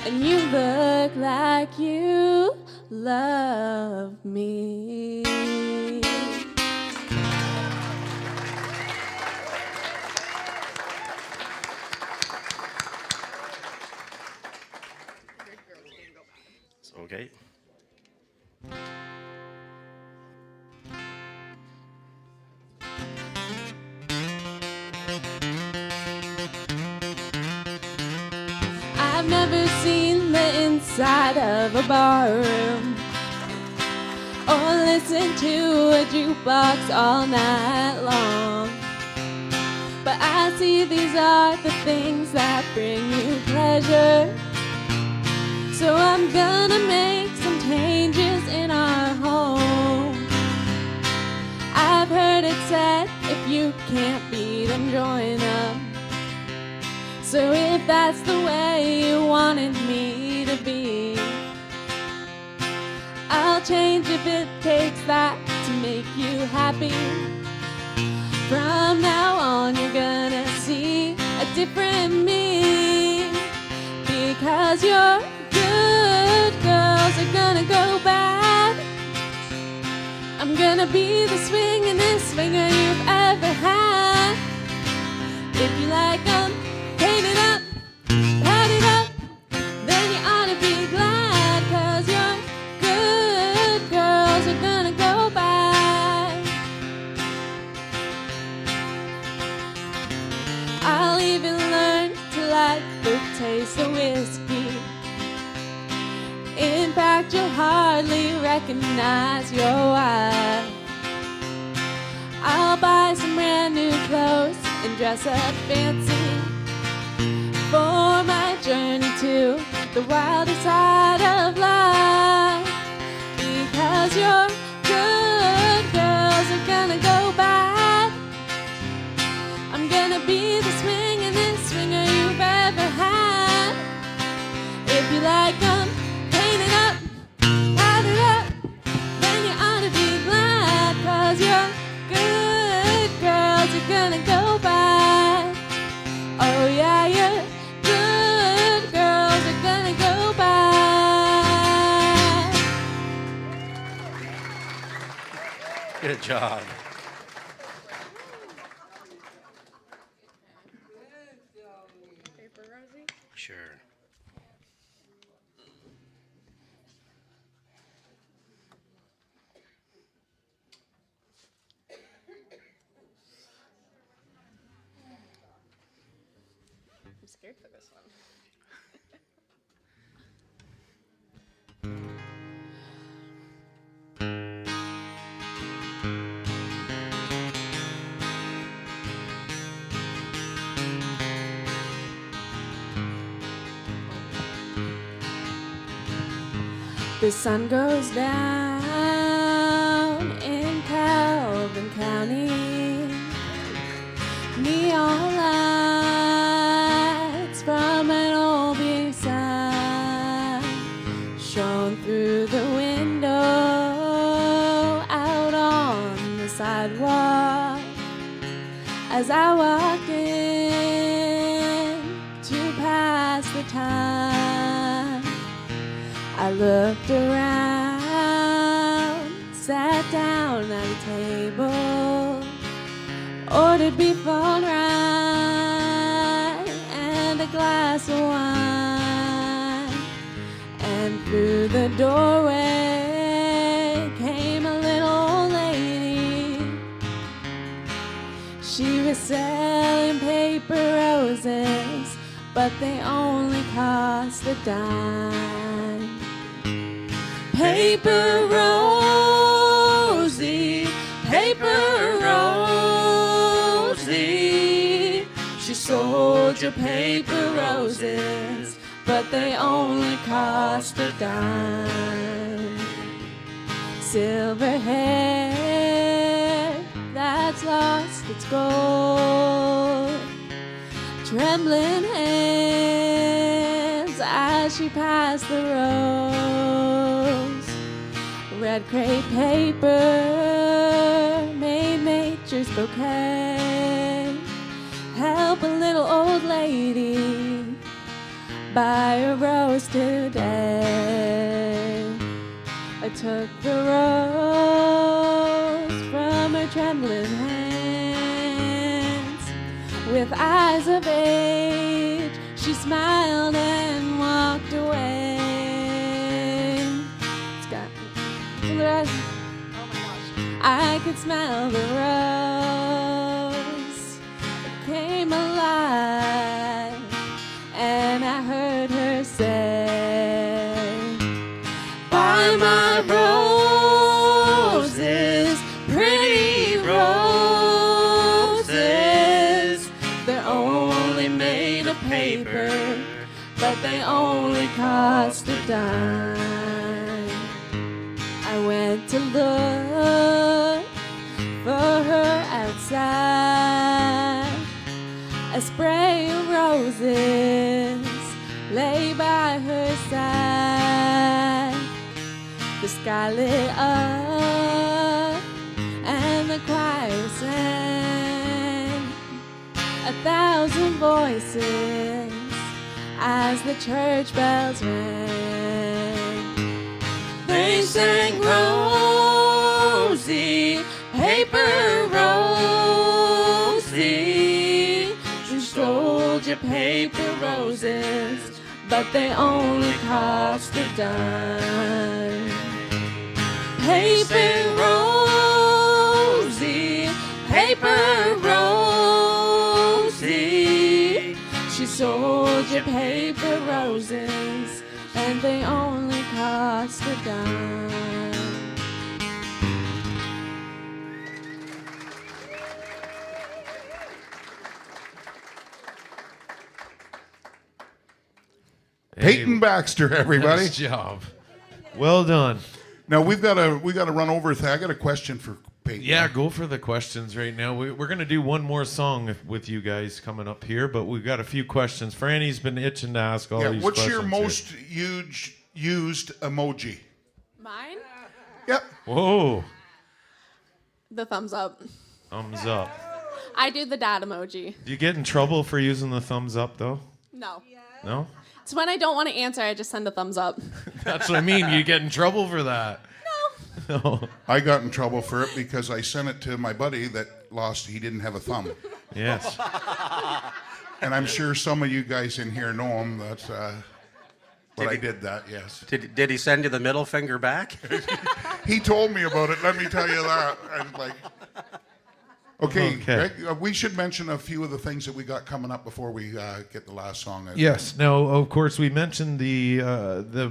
Speaker 4: and you look like you love me. Okay. I've never seen the inside of a barroom or
Speaker 3: listen to a jukebox all night long. But I see these are the things that bring you pleasure. So I'm gonna make some changes in our home. I've heard it said, if you can't beat them, join them. So if that's the way you wanted me to be, I'll change if it takes that to make you happy. From now on you're gonna see a different me, because your good girls are gonna go bad. I'm gonna be the swingin'est swinger you've ever had. If you like them, paint it up, pat it up, then you ought to be glad, 'cause your good girls are gonna go bad. I'll even learn to like the taste of whiskey. In fact, you'll hardly recognize your wife. I'll buy some brand new clothes and dress up fancy for my journey to the wilder side of life. Because your good girls are gonna go bad. I'm gonna be the swingin'est swinger you've ever had. If you like them, paint it up, pat it up, then you ought to be glad, 'cause your good girls are gonna go bad. Oh yeah, your good girls are gonna go bad.
Speaker 4: Good job. Sure.
Speaker 3: I'm scared for this one. The sun goes down in Calvin County. Neon lights from an old big sign shone through the window out on the sidewalk. As I walked in to pass the time, I looked around, sat down at a table, ordered beef on rye and a glass of wine. And through the doorway came a little old lady. She was selling paper roses, but they only cost a dime. Paper Rosie, Paper Rosie, she sold you paper roses, but they only cost a dime. Silver hair that's lost its gold, trembling hands as she passed the rose. Red crepe paper made nature's bouquet. Help a little old lady buy a rose today. I took the rose from her trembling hands. With eyes of age, she smiled and walked away. It's got the rest. Oh my gosh. I could smell the rose. It came alive, and I heard her say, "Buy my roses, dime. I went to look for her outside. A spray of roses lay by her side. The sky lit up and the choir sang 1,000 voices as the church bells rang. They sang Rosie, paper Rosie. She stole your paper roses, but they only cost a dime. Paper Rosie, paper Rosie. She sold you paper roses, and they only cost a dime.
Speaker 1: Peyton Baxter, everybody.
Speaker 2: Nice job. Well done.
Speaker 1: Now we got to run over. I got a question for Peyton.
Speaker 2: Yeah, go for the questions right now. We're going to do one more song with you guys coming up here, but we've got a few questions. Franny's been itching to ask all these
Speaker 1: What's
Speaker 2: questions.
Speaker 1: your most used emoji?
Speaker 3: Mine?
Speaker 1: Yep.
Speaker 2: Whoa.
Speaker 3: The thumbs up.
Speaker 2: Thumbs up.
Speaker 3: I do the dad emoji.
Speaker 2: Do you get in trouble for using the thumbs up, though?
Speaker 3: No.
Speaker 2: No?
Speaker 3: It's when I don't want to answer, I just send a thumbs up.
Speaker 2: That's what I mean. You get in trouble for that.
Speaker 3: No.
Speaker 2: No.
Speaker 1: I got in trouble for it because I sent it to my buddy that lost. He didn't have a thumb.
Speaker 2: Yes.
Speaker 1: And I'm sure some of you guys in here know him. That's but I did that, yes.
Speaker 4: Did he send you the middle finger back?
Speaker 1: He told me about it, let me tell you that. I'm like, okay. Greg, we should mention a few of the things that we got coming up before we get the last song out.
Speaker 2: Yes. Now, of course, we mentioned the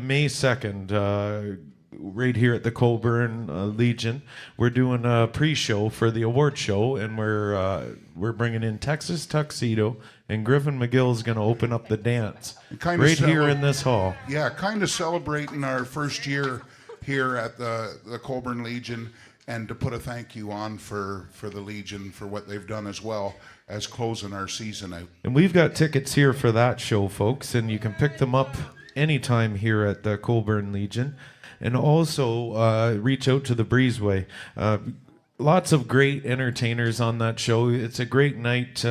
Speaker 2: May 2nd right here at the Colburn Legion. We're doing a pre-show for the award show, and we're bringing in Texas Tuxedo, and Griffin McGill's going to open up the dance right here in this hall.
Speaker 1: Yeah, kind of celebrating our first year here at the Colburn Legion, and to put a thank you on for the Legion for what they've done as well as closing our season out.
Speaker 2: And we've got tickets here for that show, folks, and you can pick them up anytime here at the Colburn Legion. And also reach out to the Breezeway. Lots of great entertainers on that show. It's a great night.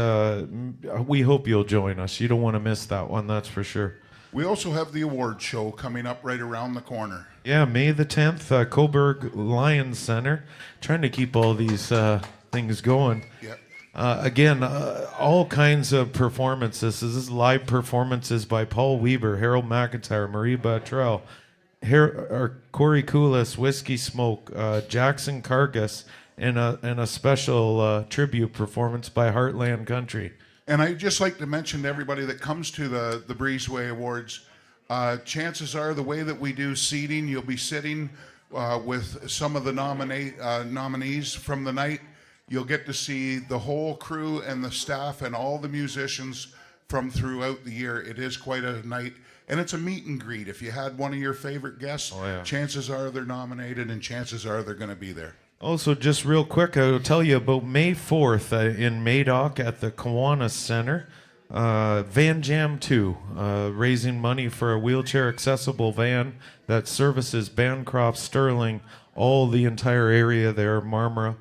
Speaker 2: We hope you'll join us. You don't want to miss that one, that's for sure.
Speaker 1: We also have the award show coming up right around the corner.
Speaker 2: Yeah, May the 10th, Coburg Lions Center. Trying to keep all these things going.
Speaker 1: Yep.
Speaker 2: Again, all kinds of performances. This is live performances by Paul Weber, Harold McIntyre, Marie Bottrell, Corey Koulis, Whiskey Smoke, Jackson Cargus, and a special tribute performance by Heartland Country.
Speaker 1: And I'd just like to mention to everybody that comes to the Breezeway Awards, chances are the way that we do seating, you'll be sitting with some of the nominees from the night. You'll get to see the whole crew and the staff and all the musicians from throughout the year. It is quite a night. And it's a meet and greet. If you had one of your favorite guests, chances are they're nominated and chances are they're going to be there.
Speaker 2: Also, just real quick, I'll tell you about May 4th in Madoc at the Kiwanis Center. Van Jam 2, raising money for a wheelchair-accessible van that services Bancroft, Sterling, all the entire area there, Marmora.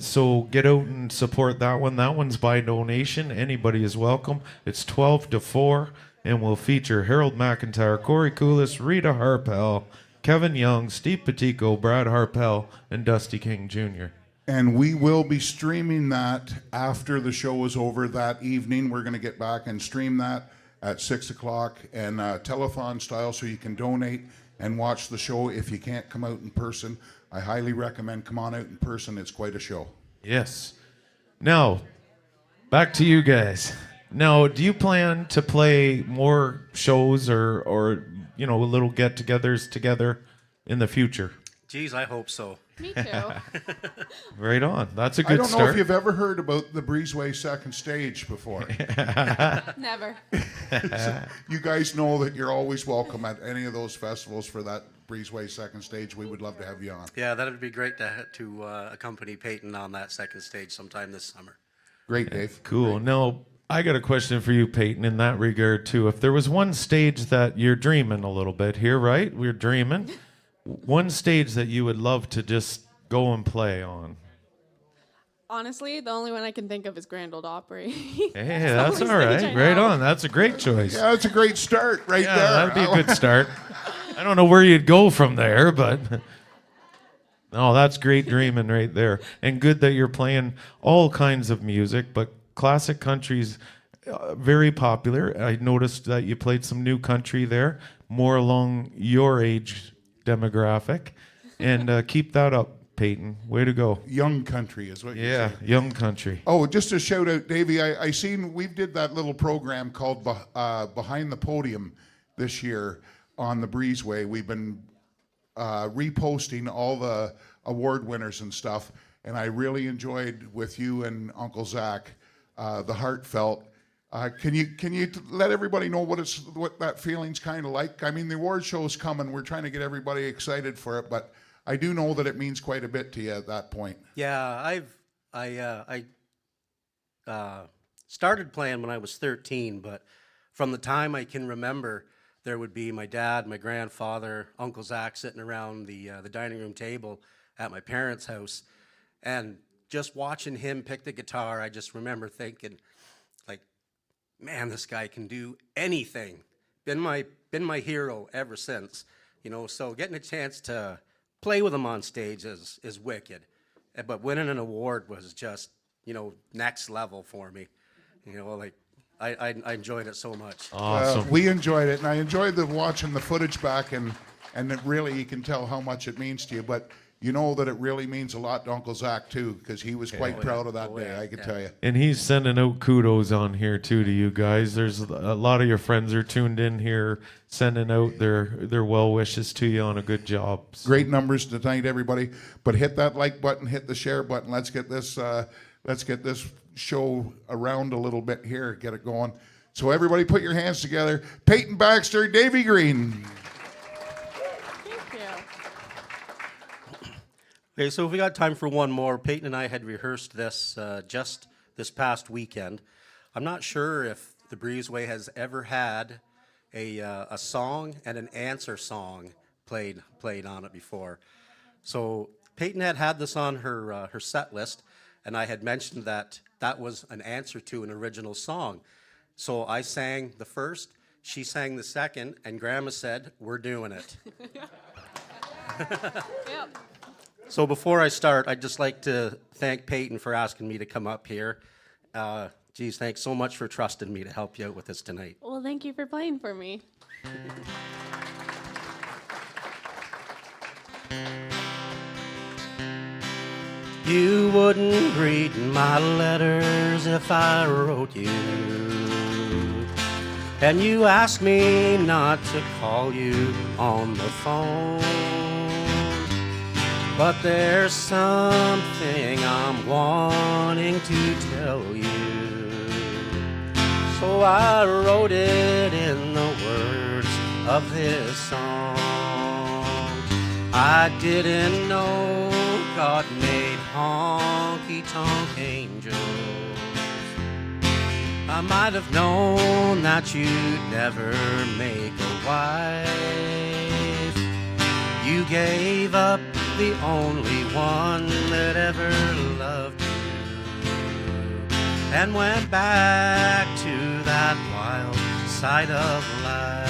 Speaker 2: So get out and support that one. That one's by donation. Anybody is welcome. It's 12 to 4, and will feature Harold McIntyre, Corey Koulis, Rita Harpel, Kevin Young, Steve Petico, Brad Harpel, and Dusty King Jr.
Speaker 1: And we will be streaming that after the show is over that evening. We're going to get back and stream that at 6 o'clock and telethon style, so you can donate and watch the show. If you can't come out in person, I highly recommend come on out in person. It's quite a show.
Speaker 2: Yes. Now, back to you guys. Now, do you plan to play more shows or little get-togethers together in the future?
Speaker 4: Geez, I hope so.
Speaker 3: Me too.
Speaker 2: Right on. That's a
Speaker 1: I
Speaker 2: good
Speaker 1: don't know
Speaker 2: start.
Speaker 1: if you've ever heard about the Breezeway second stage before.
Speaker 3: Never.
Speaker 1: You guys know that you're always welcome at any of those festivals for that Breezeway second stage. We would love to have you on.
Speaker 4: Yeah, that would be great to accompany Peyton on that second stage sometime this summer.
Speaker 1: Great, Dave.
Speaker 2: Cool. Now, I got a question for you, Peyton, in that regard, too. If there was one stage that you're dreaming a little bit here, right? We're dreaming. One stage that you would love to just go and play on.
Speaker 3: Honestly, the only one I can think of is Grand Ole Opry.
Speaker 2: Hey,
Speaker 3: That's
Speaker 2: that's
Speaker 3: the
Speaker 2: all
Speaker 3: only
Speaker 2: right.
Speaker 3: stage I
Speaker 2: Right
Speaker 3: know.
Speaker 2: on. That's a great choice.
Speaker 1: Yeah, that's a great start right
Speaker 2: Yeah,
Speaker 1: there.
Speaker 2: that'd be a good start. I don't know where you'd go from there, but no, that's great dreaming right there. And good that you're playing all kinds of music, but classic country's very popular. I noticed that you played some new country there, more along your age demographic. And keep that up, Peyton. Way to go.
Speaker 1: Young country is what you're
Speaker 2: Yeah,
Speaker 1: saying.
Speaker 2: young country.
Speaker 1: Oh, just a shout out, Davey. I seen we did that little program called Behind the Podium this year on the Breezeway. We've been reposting all the award winners and stuff, and I really enjoyed with you and Uncle Zach the heartfelt. Can you let everybody know what that feeling's kind of like? I mean, the award show's coming. We're trying to get everybody excited for it, but I do know that it means quite a bit to you at that point.
Speaker 4: Yeah, I started playing when I was 13, but from the time I can remember, there would be my dad, my grandfather, Uncle Zach sitting around the dining room table at my parents' house, and just watching him pick the guitar, I just remember thinking, like, man, this guy can do anything. Been my hero ever since, you know. So getting a chance to play with him on stage is wicked, but winning an award was just, you know, next level for me. You know, like I enjoyed it so much.
Speaker 2: Awesome.
Speaker 1: We enjoyed it, and I enjoyed watching the footage back, and it really, you can tell how much it means to you. But you know that it really means a lot to Uncle Zach too, because he was quite proud of that day. I can tell you.
Speaker 2: And he's sending out kudos on here too to you guys. There's a lot of your friends are tuned in here, sending out their well wishes to you on a good job. So,
Speaker 1: Great numbers tonight, everybody. But hit that like button, hit the share button. Let's get this show around a little bit here. Get it going. So everybody, put your hands together. Peyton Baxter, Davey Green.
Speaker 3: Thank you.
Speaker 4: Okay, so if we got time for one more, Peyton and I had rehearsed this just this past weekend. I'm not sure if the Breezeway has ever had a song and an answer song played on it before. So Peyton had this on her set list, and I had mentioned that was an answer to an original song. So I sang the first, she sang the second, and Grandma said, "We're doing it."
Speaker 3: Yep.
Speaker 4: So before I start, I'd just like to thank Peyton for asking me to come up here. Geez, thanks so much for trusting me to help you out with this tonight.
Speaker 3: Well, thank you for playing for me.
Speaker 4: You wouldn't read my letters if I wrote you. And you asked me not to call you on the phone. But there's something I'm wanting to tell you. So I wrote it in the words of this song. I didn't know God made honky-tonk angels. I might have known that you'd never make a wife. You gave up the only one that ever loved you, and went back to that wild side of life.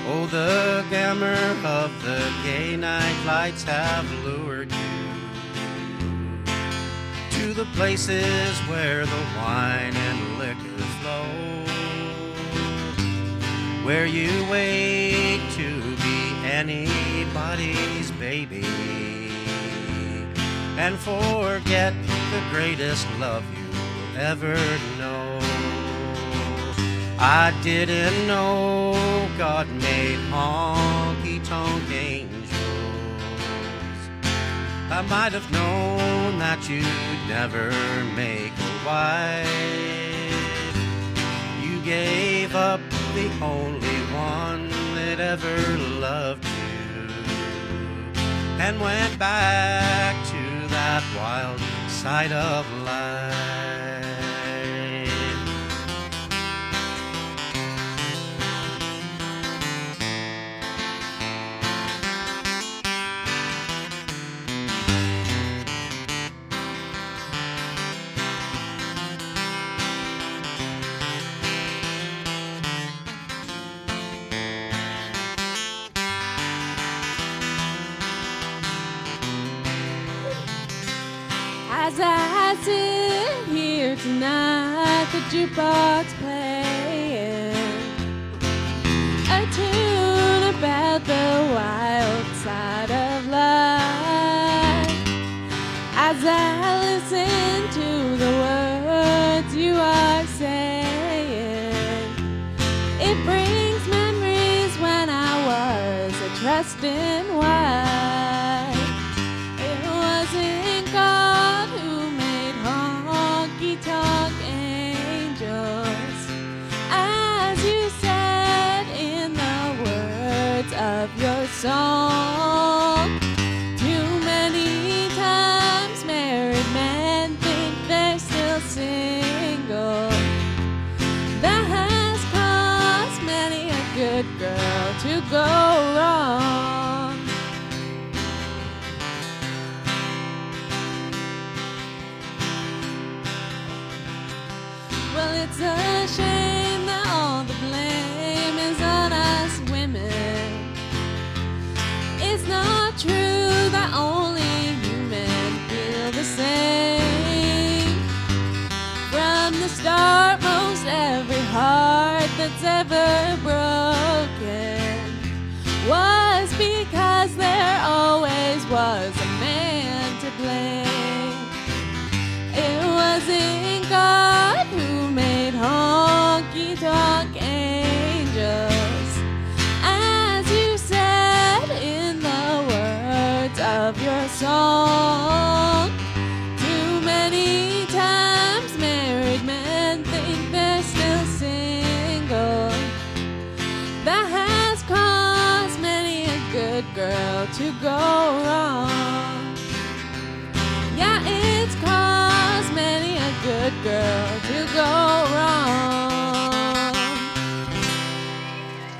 Speaker 4: Oh, the glamour of the gay night lights have lured you to the places where the wine and liquor flow, where you wait to be anybody's baby and forget the greatest love you'll ever know. I didn't know God made honky-tonk angels. I might have known that you'd never make a wife. You gave up the only one that ever loved you, and went back to that wild side of life.
Speaker 3: As I sit here tonight, the jukebox playing a tune about the wild side of life. As I listen to the words you are saying, it brings memories when I was a trusting wife. It wasn't God who made honky-tonk angels, as you said in the words of your song. Too many times married men think they're still single. That has caused many a good girl to go wrong. Well, it's a shame that all the blame is on us women. It's not true that only human feel the same. From the start, most every heart that's ever broken was because there always was a man to blame. It wasn't God who made honky-tonk angels, as you said in the words of your song. Too many times married men think they're still single. That has caused many a good girl to go wrong. Yeah, it's caused many a good girl to go wrong.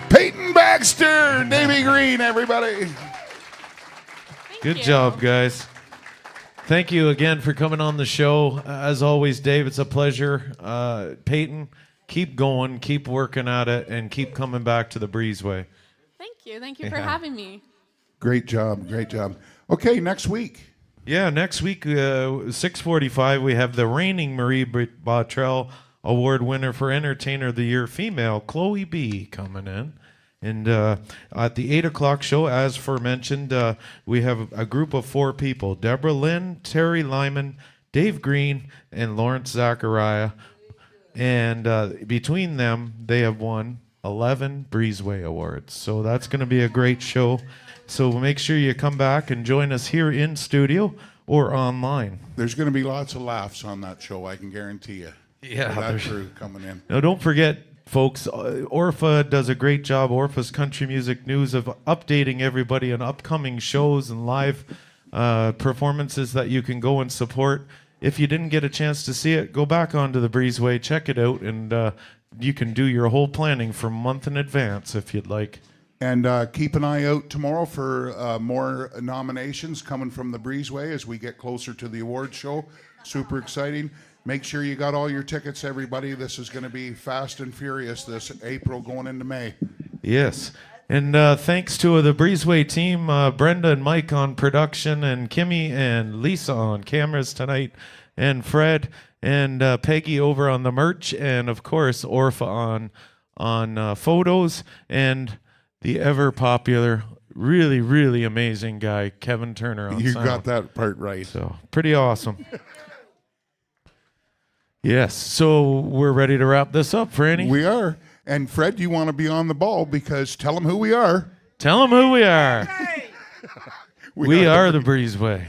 Speaker 1: Peyton Baxter, Navy Green, everybody.
Speaker 2: Good job, guys. Thank you again for coming on the show. As always, Dave, it's a pleasure. Peyton, keep going, keep working at it, and keep coming back to the Breezeway.
Speaker 3: Thank you for having me.
Speaker 1: Great job, great job. Okay, next week.
Speaker 2: Yeah, next week, 6:45, we have the reigning Marie Bottrell Award winner for Entertainer of the Year female, Chloe B, coming in. And at the 8 o'clock show, as aforementioned, we have a group of 4 people: Deborah Lynn, Terry Lyman, Dave Green, and Lawrence Zachariah. And between them, they have won 11 Breezeway Awards. So that's going to be a great show. So make sure you come back and join us here in studio or online.
Speaker 1: There's going to be lots of laughs on that show, I can guarantee you.
Speaker 2: Yeah,
Speaker 1: For that
Speaker 2: there's-
Speaker 1: crew coming in.
Speaker 2: Now, don't forget, folks, Orpha does a great job, Orpha's Country Music News, of updating everybody on upcoming shows and live performances that you can go and support. If you didn't get a chance to see it, go back onto the Breezeway, check it out, and you can do your whole planning for a month in advance if you'd like.
Speaker 1: And keep an eye out tomorrow for more nominations coming from the Breezeway as we get closer to the award show. Super exciting. Make sure you got all your tickets, everybody. This is going to be fast and furious this April going into May.
Speaker 2: Yes. And thanks to the Breezeway team, Brenda and Mike on production, and Kimmy and Lisa on cameras tonight, and Fred and Peggy over on the merch, and of course Orpha on photos, and the ever popular, really, really amazing guy, Kevin Turner on
Speaker 1: You
Speaker 2: sound.
Speaker 1: got that part right.
Speaker 2: So pretty awesome. Yes. So we're ready to wrap this up, Franny.
Speaker 1: We are. And Fred, you want to be on the ball because tell them who we are.
Speaker 2: Tell them who we are. We are the Breezeway.